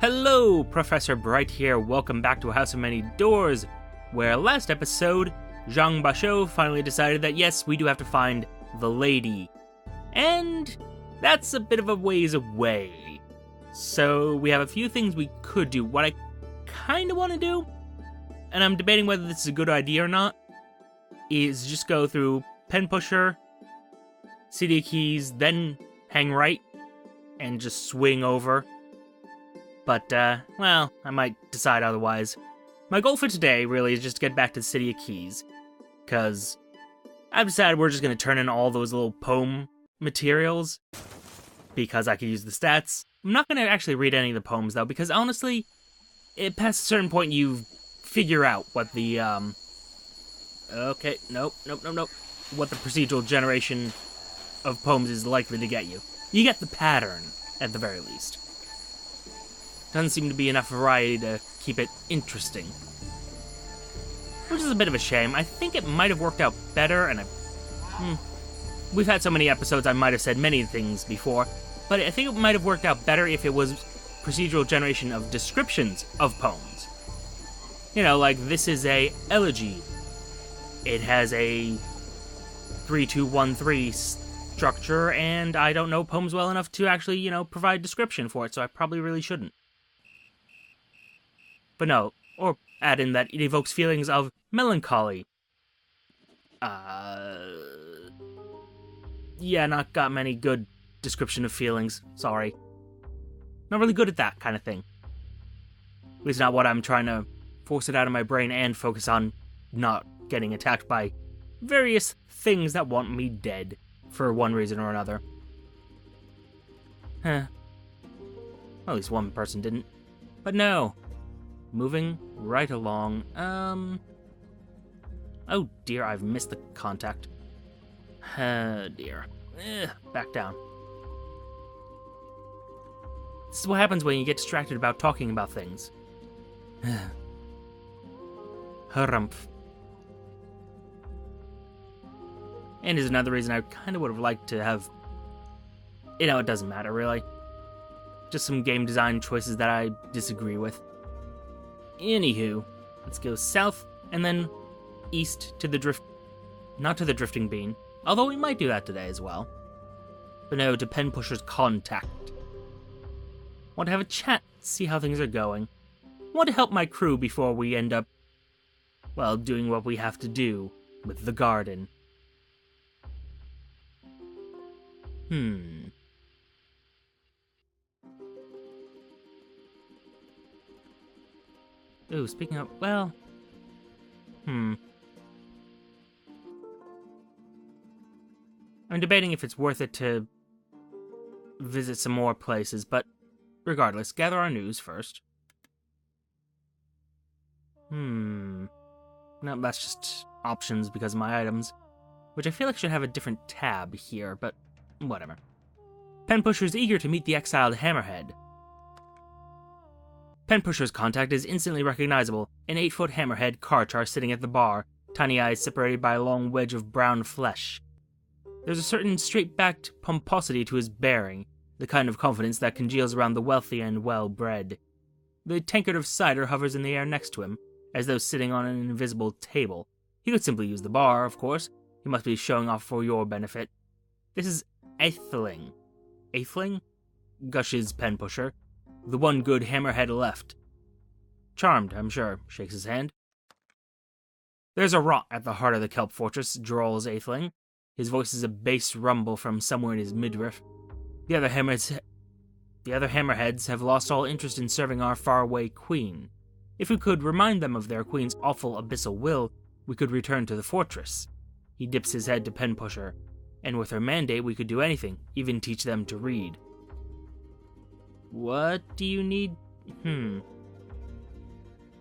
Hello, Professor Bright here. Welcome back to A House of Many Doors, where last episode, Zhang Basho finally decided that yes, we do have to find the lady. And that's a bit of a ways away. So we have a few things we could do. What I kind of want to do, and I'm debating whether this is a good idea or not, is just go through Penpusher, City of Keys, then hang right, and just swing over. But, well, I might decide otherwise. My goal for today, really, is just to get back to the City of Keys. Because I've decided we're just going to turn in all those little poem materials. Because I can use the stats. I'm not going to actually read any of the poems, though, because honestly, past a certain point, you figure out what the, okay, nope. What the procedural generation of poems is likely to get you. You get the pattern, at the very least. Doesn't seem to be enough variety to keep it interesting. Which is a bit of a shame. I think it might have worked out better, and we've had so many episodes I might have said many things before, but I think it might have worked out better if it was procedural generation of descriptions of poems. You know, like this is a elegy. It has a 3-2-1-3 structure, and I don't know poems well enough to actually, provide description for it, so I probably really shouldn't. But no, or add in that it evokes feelings of melancholy. Yeah, not got many good description of feelings, sorry. Not really good at that kind of thing. At least not what I'm trying to force it out of my brain and focus on not getting attacked by various things that want me dead for one reason or another. Well, at least one person didn't. But no. Moving right along. Oh dear, I've missed the contact. Dear. Back down. This is what happens when you get distracted about talking about things. Harumph. And is another reason I kind of would have liked to have... it doesn't matter, really. Just some game design choices that I disagree with. Anywho, let's go south, and then east to the not to the Drifting Bean, although we might do that today as well. But no, to Penpusher's contact. Want to have a chat, see how things are going. Want to help my crew before we end up, well, doing what we have to do with the garden. Ooh, speaking of, well... I'm debating if it's worth it to visit some more places, but regardless, gather our news first. No, that's just options because of my items, which I feel like should have a different tab here, but whatever. Penpusher is eager to meet the exiled Hammerhead. Penpusher's contact is instantly recognizable, an 8-foot hammerhead Karchar sitting at the bar, tiny eyes separated by a long wedge of brown flesh. There's a certain straight-backed pomposity to his bearing, the kind of confidence that congeals around the wealthy and well-bred. The tankard of cider hovers in the air next to him, as though sitting on an invisible table. He could simply use the bar, of course. He must be showing off for your benefit. This is Aethling. Aethling? Gushes Penpusher. The one good hammerhead left. Charmed, I'm sure, shakes his hand. There's a rot at the heart of the kelp fortress, drawls Aethling. His voice is a bass rumble from somewhere in his midriff. The other hammerheads have lost all interest in serving our faraway queen. If we could remind them of their queen's awful abyssal will, we could return to the fortress. He dips his head to Penpusher, and with her mandate we could do anything, even teach them to read. What do you need?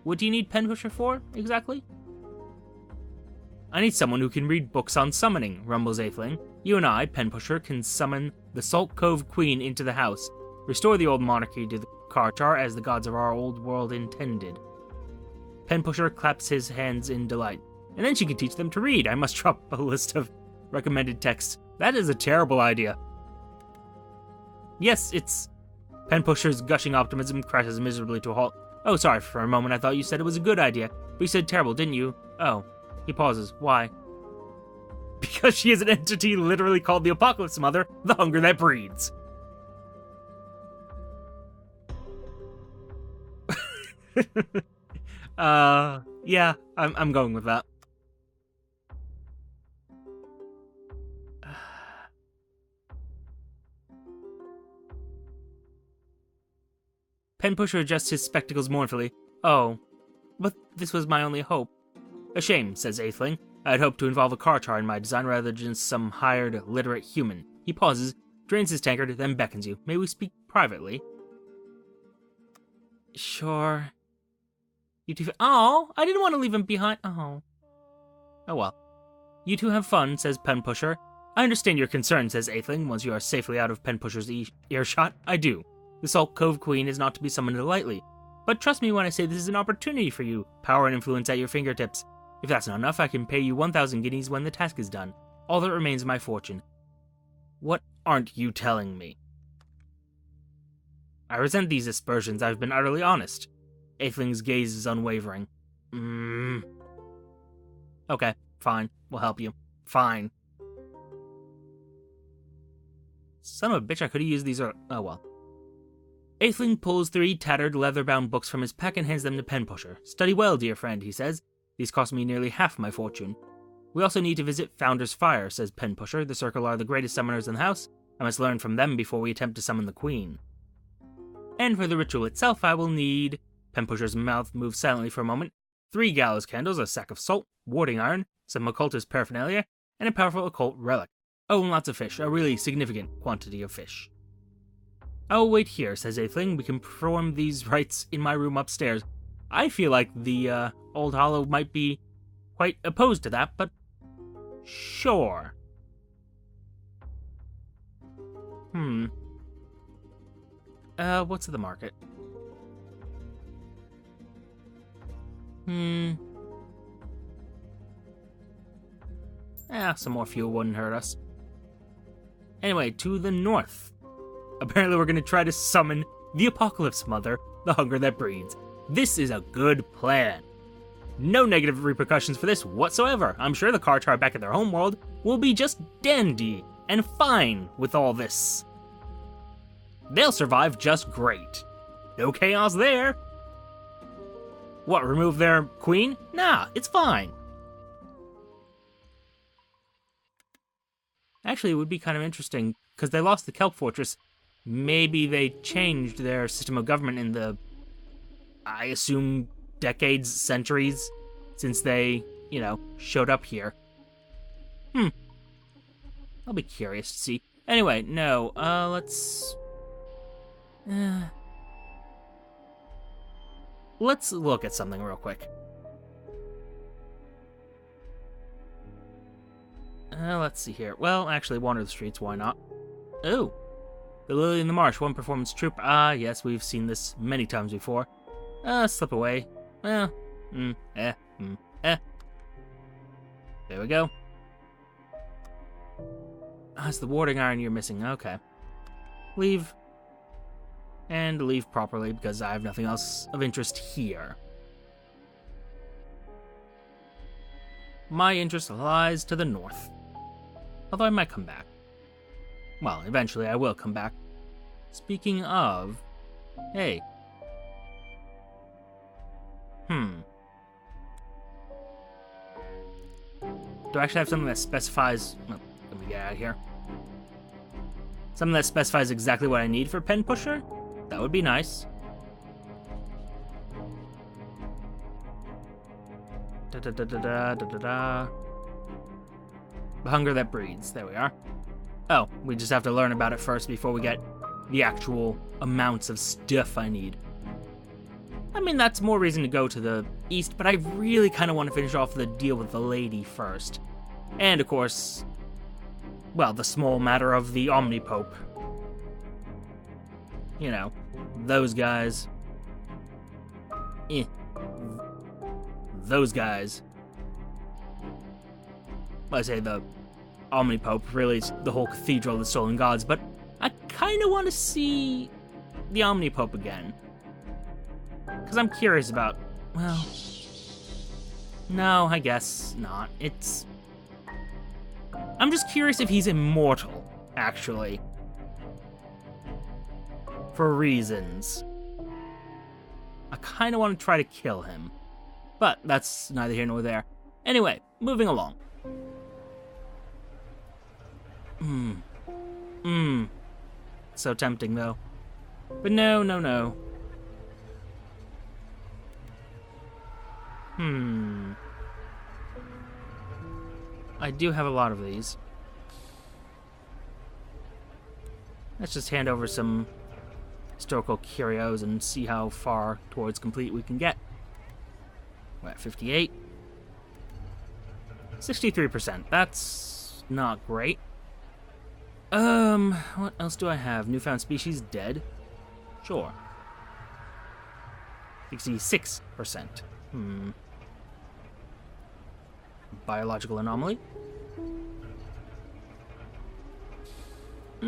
What do you need Penpusher for, exactly? I need someone who can read books on summoning, rumbles Aethling. You and I, Penpusher, can summon the Salt Cove Queen into the house, restore the old monarchy to the Karchar as the gods of our old world intended. Penpusher claps his hands in delight. And then she can teach them to read. I must drop a list of recommended texts. That is a terrible idea. Yes, it's Penpusher's gushing optimism crashes miserably to a halt. Oh, sorry, for a moment I thought you said it was a good idea. But you said terrible, didn't you? Oh. He pauses. Why? Because she is an entity literally called the Apocalypse Mother, the hunger that breeds. Yeah, I'm going with that. Penpusher adjusts his spectacles mournfully. Oh, but this was my only hope. A shame, says Atheling. I had hoped to involve a Kartar in my design rather than just some hired, literate human. He pauses, drains his tankard, then beckons you. May we speak privately? Sure. You two... Oh, I didn't want to leave him behind. Oh. Oh well. You two have fun, says Penpusher. I understand your concern, says Atheling, once you are safely out of Penpusher's earshot. I do. The Salt Cove Queen is not to be summoned lightly. But trust me when I say this is an opportunity for you. Power and influence at your fingertips. If that's not enough, I can pay you 1,000 guineas when the task is done. All that remains is my fortune. What aren't you telling me? I resent these aspersions. I've been utterly honest. Atheling's gaze is unwavering. Okay, fine. We'll help you. Fine. Son of a bitch, I could have used these. Oh well. Atheling pulls 3 tattered, leather-bound books from his pack and hands them to Penpusher. Study well, dear friend, he says. These cost me nearly half my fortune. We also need to visit Founder's Fire, says Penpusher. The Circle are the greatest summoners in the house. I must learn from them before we attempt to summon the Queen. And for the ritual itself, I will need... Penpusher's mouth moves silently for a moment. 3 gallows candles, a sack of salt, warding iron, some occultist paraphernalia, and a powerful occult relic. Oh, and lots of fish. A really significant quantity of fish. I'll wait here, says Atheling. We can perform these rites in my room upstairs. I feel like the Old Hollow might be quite opposed to that, but sure. What's at the market? Some more fuel wouldn't hurt us. Anyway, to the north. Apparently we're going to try to summon the Apocalypse Mother, the hunger that breeds. This is a good plan. No negative repercussions for this whatsoever. I'm sure the Kartar back at their homeworld will be just dandy and fine with all this. They'll survive just great. No chaos there. What, remove their queen? Nah, it's fine. Actually, it would be kind of interesting, because they lost the Kelp Fortress. Maybe they changed their system of government in the, I assume, decades, centuries, since they, showed up here. I'll be curious to see. Anyway, no, let's look at something real quick. Let's see here. Well, actually, wander the streets, why not? Oh, the Lily in the Marsh, one performance troupe. Ah, yes, we've seen this many times before. Slip away. Well, There we go. It's the warding iron you're missing. Okay. Leave. And leave properly, because I have nothing else of interest here. My interest lies to the north. Although I might come back. Well, eventually I will come back. Speaking of... Hey. Do I actually have something that specifies... Well, let me get out of here. Something that specifies exactly what I need for Penpusher? That would be nice. The hunger that breeds. There we are. Oh, we just have to learn about it first before we get the actual amounts of stuff I need. I mean, that's more reason to go to the east, but I really kind of want to finish off the deal with the lady first. And, of course, well, the small matter of the Omnipope. Those guys. Those guys. I say the Omnipope, really it's the whole Cathedral of the Stolen Gods, but I kind of want to see the Omnipope again. Because I'm curious about... Well... No, I guess not. I'm just curious if he's immortal, actually. For reasons. I kind of want to try to kill him. But that's neither here nor there. Anyway, moving along. So tempting, though. But no. I do have a lot of these. Let's just hand over some historical curios and see how far towards complete we can get. We're at 58. 63%. That's not great. What else do I have? Newfound species dead? Sure. 66%. Biological anomaly? I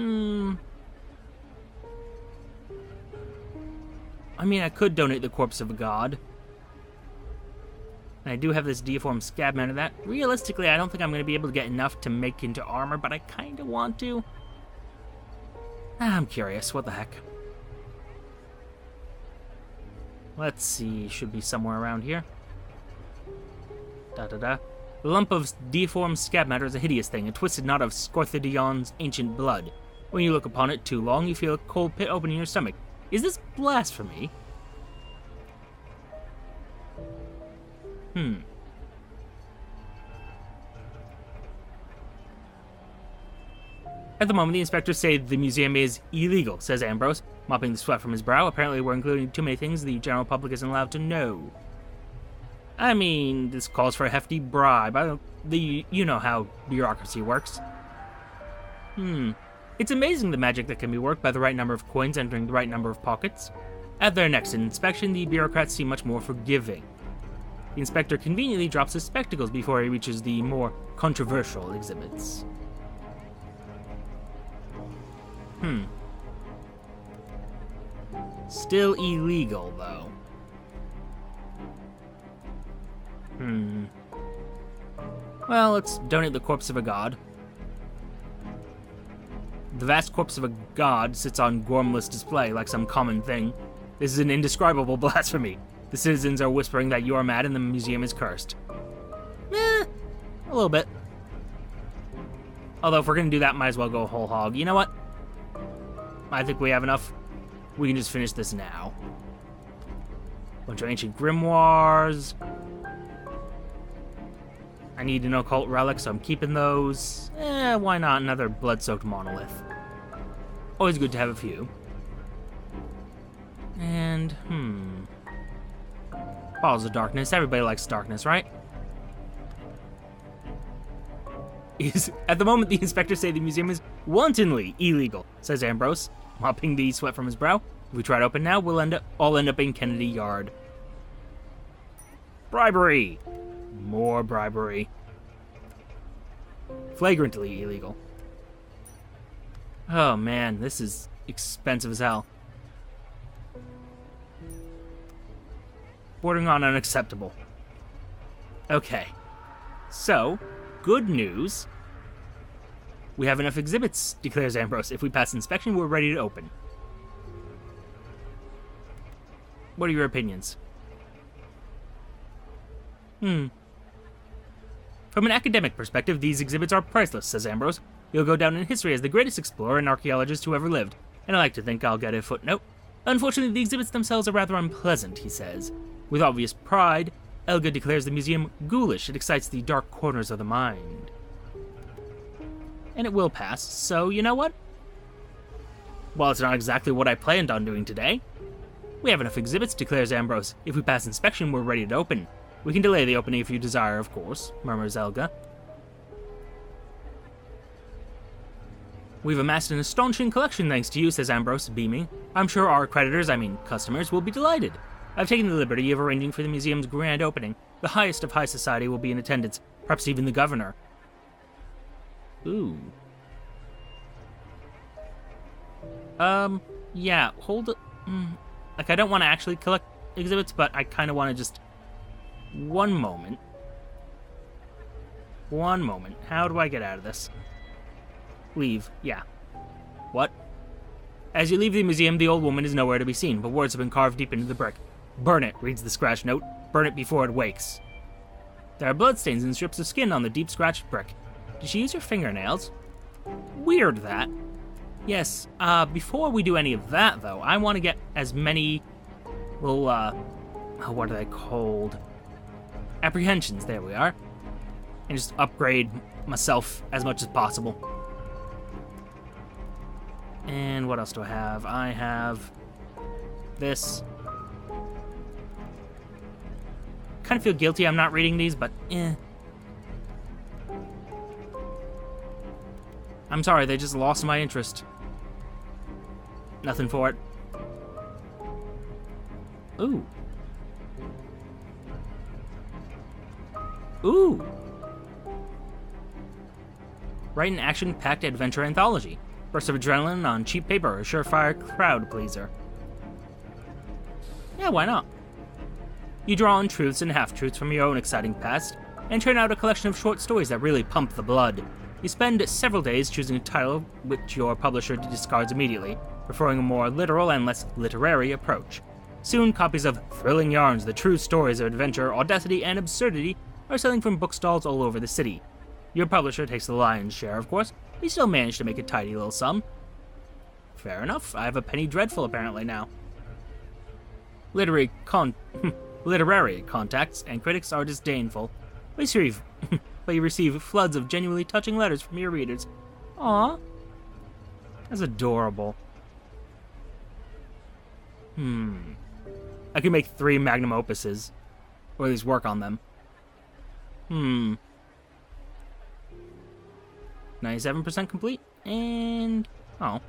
mean, I could donate the corpse of a god. And I do have this deiform scab mounted that. Realistically, I don't think I'm going to be able to get enough to make into armor, but I kind of want to. I'm curious. What the heck? Let's see. Should be somewhere around here. The lump of deiform scab matter is a hideous thing, a twisted knot of Scorthidion's ancient blood. When you look upon it too long, you feel a cold pit open in your stomach. Is this blasphemy? At the moment, the inspectors say the museum is illegal, says Ambrose, mopping the sweat from his brow. Apparently, we're including too many things the general public isn't allowed to know. I mean, this calls for a hefty bribe. You know how bureaucracy works. It's amazing the magic that can be worked by the right number of coins entering the right number of pockets. At their next inspection, the bureaucrats seem much more forgiving. The inspector conveniently drops his spectacles before he reaches the more controversial exhibits. Still illegal, though. Well, let's donate the corpse of a god. The vast corpse of a god sits on gormless display like some common thing. This is an indescribable blasphemy. The citizens are whispering that you're mad and the museum is cursed. A little bit. Although if we're gonna do that, might as well go whole hog. You know what? I think we have enough. We can just finish this now. Bunch of ancient grimoires. I need an occult relic, so I'm keeping those. Why not another blood-soaked monolith? Always good to have a few. And, Balls of darkness. Everybody likes darkness, right? At the moment, the inspectors say the museum is wantonly illegal, says Ambrose, mopping the sweat from his brow. If we try to open now, we'll all end up in Kennedy Yard. Bribery! More bribery. Flagrantly illegal. Oh man, this is expensive as hell. Bordering on unacceptable. Okay. So, good news. We have enough exhibits, declares Ambrose. If we pass inspection, we're ready to open. What are your opinions? From an academic perspective, these exhibits are priceless, says Ambrose. You'll go down in history as the greatest explorer and archaeologist who ever lived, and I like to think I'll get a footnote. Unfortunately, the exhibits themselves are rather unpleasant, he says. With obvious pride, Elga declares the museum ghoulish. It excites the dark corners of the mind. And it will pass, so you know what? Well, it's not exactly what I planned on doing today. We have enough exhibits, declares Ambrose. If we pass inspection, we're ready to open. We can delay the opening if you desire, of course, murmurs Elga. We've amassed an astonishing collection thanks to you, says Ambrose, beaming. I'm sure our creditors, customers, will be delighted. I've taken the liberty of arranging for the museum's grand opening. The highest of high society will be in attendance, perhaps even the governor. Ooh. Yeah, hold Like, I don't want to actually collect exhibits, but I kind of want to just... One moment. How do I get out of this? Leave. Yeah. What? As you leave the museum, the old woman is nowhere to be seen, but words have been carved deep into the brick. "Burn it," reads the scratched note. "Burn it before it wakes." There are bloodstains and strips of skin on the deep scratched brick. Did she use her fingernails? Weird, that. Yes, before we do any of that, though, I want to get as many little, what are they called? Apprehensions, there we are. And just upgrade myself as much as possible. And what else do I have? I have this. Kind of feel guilty I'm not reading these, but I'm sorry, they just lost my interest. Nothing for it. Ooh. Ooh. Write an action-packed adventure anthology. Burst of adrenaline on cheap paper, a surefire crowd pleaser. Yeah, why not? You draw on truths and half-truths from your own exciting past, and turn out a collection of short stories that really pump the blood. You spend several days choosing a title which your publisher discards immediately, preferring a more literal and less literary approach. Soon, copies of thrilling yarns, the true stories of adventure, audacity, and absurdity are selling from bookstalls all over the city. Your publisher takes the lion's share, of course, but you still manage to make a tidy little sum. Fair enough, I have a penny dreadful apparently now. Literary contacts and critics are disdainful, but you receive floods of genuinely touching letters from your readers. Aww. That's adorable. I could make 3 magnum opuses, or at least work on them. 97% complete, and... oh.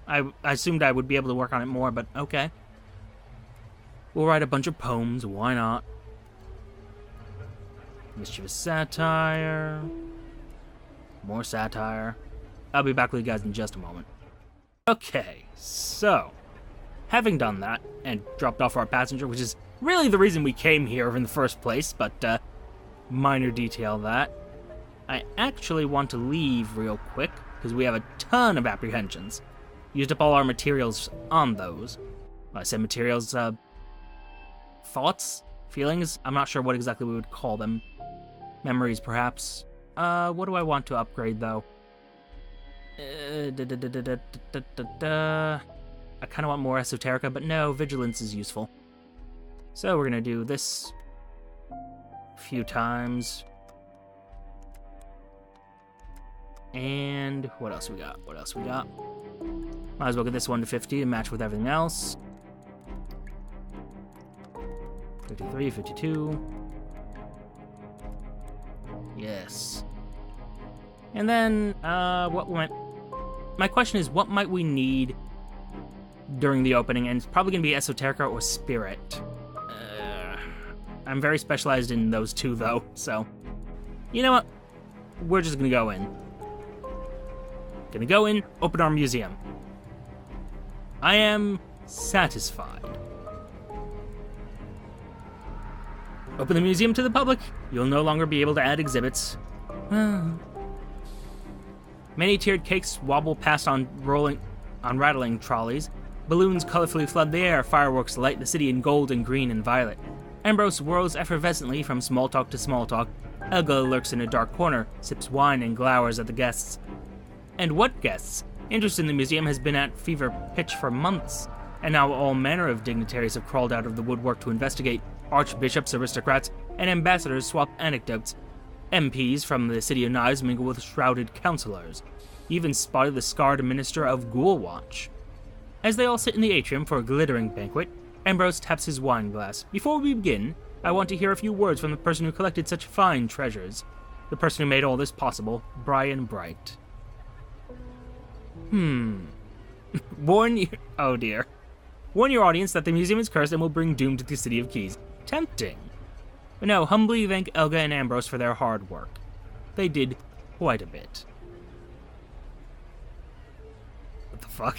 I assumed I would be able to work on it more, but okay. We'll write a bunch of poems, why not? Mischievous satire. More satire. I'll be back with you guys in just a moment. Okay, so... having done that, and dropped off our passenger, which is really the reason we came here in the first place, but, minor detail that. I actually want to leave real quick, because we have a ton of apprehensions. Used up all our materials on those. I said materials, thoughts? Feelings? I'm not sure what exactly we would call them. Memories, perhaps. What do I want to upgrade, though? I kind of want more esoterica, but no, vigilance is useful. So we're gonna do this a few times. And what else we got? Might as well get this one to 50 to match with everything else. 53, 52. Yes. And then, my question is, what might we need during the opening? And it's probably going to be esoterica or spirit. I'm very specialized in those two, though, so... you know what? We're just going to go in. Open our museum. I am satisfied. Open the museum to the public. You'll no longer be able to add exhibits. Many tiered cakes wobble past on rattling trolleys. Balloons colorfully flood the air. Fireworks light the city in gold and green and violet. Ambrose whirls effervescently from small talk to small talk. Elga lurks in a dark corner, sips wine and glowers at the guests. And what guests? Interest in the museum has been at fever pitch for months, and now all manner of dignitaries have crawled out of the woodwork to investigate. Archbishops, aristocrats, and ambassadors swap anecdotes. MPs from the City of Knives mingle with shrouded councillors. Even spotted the scarred minister of Ghoul Watch. As they all sit in the atrium for a glittering banquet, Ambrose taps his wine glass. Before we begin, I want to hear a few words from the person who collected such fine treasures. The person who made all this possible, Brian Bright. Oh dear. Warn your audience that the museum is cursed and will bring doom to the City of Keys. Tempting. But no, humbly thank Elga and Ambrose for their hard work. They did quite a bit. fuck?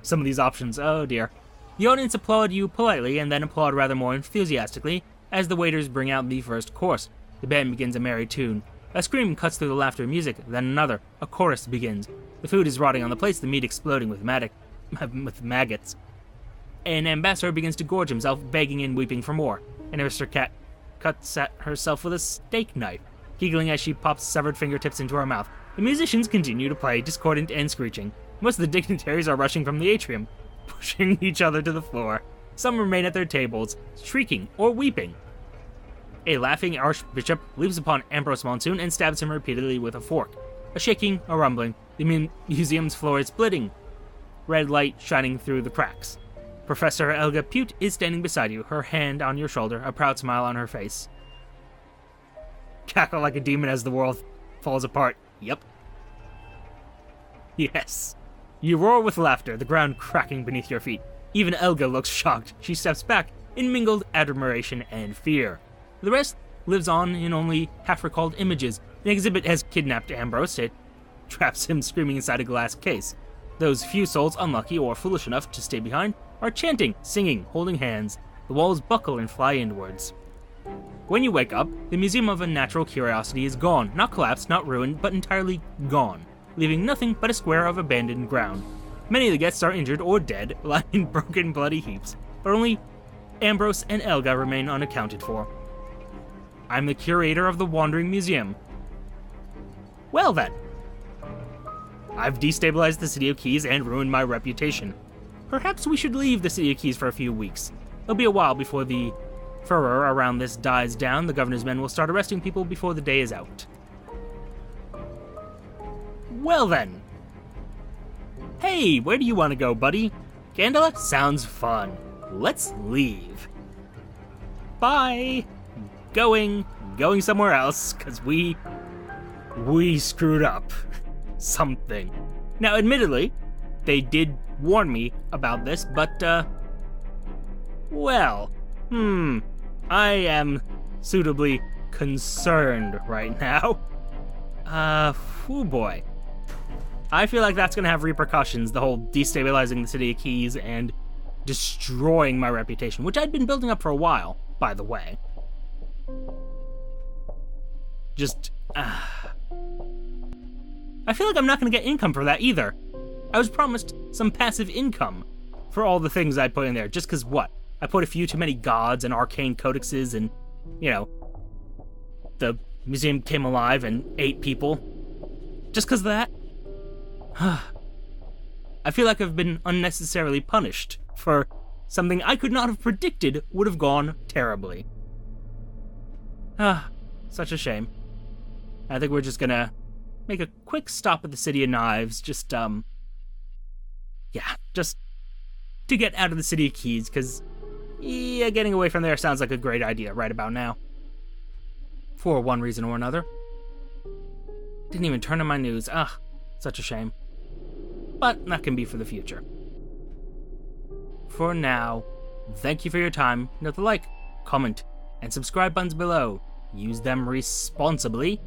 Some of these options, oh dear. The audience applaud you politely and then applaud rather more enthusiastically as the waiters bring out the first course. The band begins a merry tune. A scream cuts through the laughter music, then another. A chorus begins. The food is rotting on the plates, the meat exploding with maggots. An ambassador begins to gorge himself, begging and weeping for more. An aristocrat cuts at herself with a steak knife, giggling as she pops severed fingertips into her mouth. The musicians continue to play, discordant and screeching. Most of the dignitaries are rushing from the atrium, pushing each other to the floor. Some remain at their tables, shrieking or weeping. A laughing archbishop leaps upon Ambrose Monsoon and stabs him repeatedly with a fork. A shaking, a rumbling. The museum's floor is splitting, red light shining through the cracks. Professor Elga Pute is standing beside you, her hand on your shoulder, a proud smile on her face. Cackle like a demon as the world falls apart. Yep. Yes. You roar with laughter, the ground cracking beneath your feet. Even Elga looks shocked. She steps back in mingled admiration and fear. The rest lives on in only half-recalled images. An exhibit has kidnapped Ambrose. It traps him screaming inside a glass case. Those few souls unlucky or foolish enough to stay behind are chanting, singing, holding hands. The walls buckle and fly inwards. When you wake up, the Museum of Unnatural Curiosity is gone. Not collapsed, not ruined, but entirely gone, leaving nothing but a square of abandoned ground. Many of the guests are injured or dead, lying in broken, bloody heaps, but only Ambrose and Elga remain unaccounted for. I'm the curator of the Wandering Museum. Well then. I've destabilized the City of Keys and ruined my reputation. Perhaps we should leave the City of Keys for a few weeks. It'll be a while before the furor around this dies down. The governor's men will start arresting people before the day is out. Well then. Hey, where do you want to go, buddy? Gandala? Sounds fun. Let's leave. Bye. Going somewhere else, because we screwed up something. Now, admittedly, they did warn me about this, but, well, I am suitably concerned right now. Oh boy. I feel like that's gonna have repercussions, the whole destabilizing the City of Keys and destroying my reputation, which I'd been building up for a while, by the way. I feel like I'm not going to get income for that either. I was promised some passive income for all the things I put in there, just because what? I put a few too many gods and arcane codexes and, you know, the museum came alive and ate people. Just because of that? I feel like I've been unnecessarily punished for something I could not have predicted would have gone terribly. Such a shame. I think we're just gonna make a quick stop at the City of Knives, just to get out of the City of Keys, because, yeah, getting away from there sounds like a great idea right about now. For one reason or another. Didn't even turn on my news. Such a shame. But that can be for the future. For now, thank you for your time. Note the like, comment, and subscribe buttons below. Use them responsibly.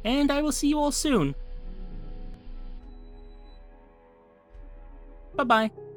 And I will see you all soon. Bye-bye.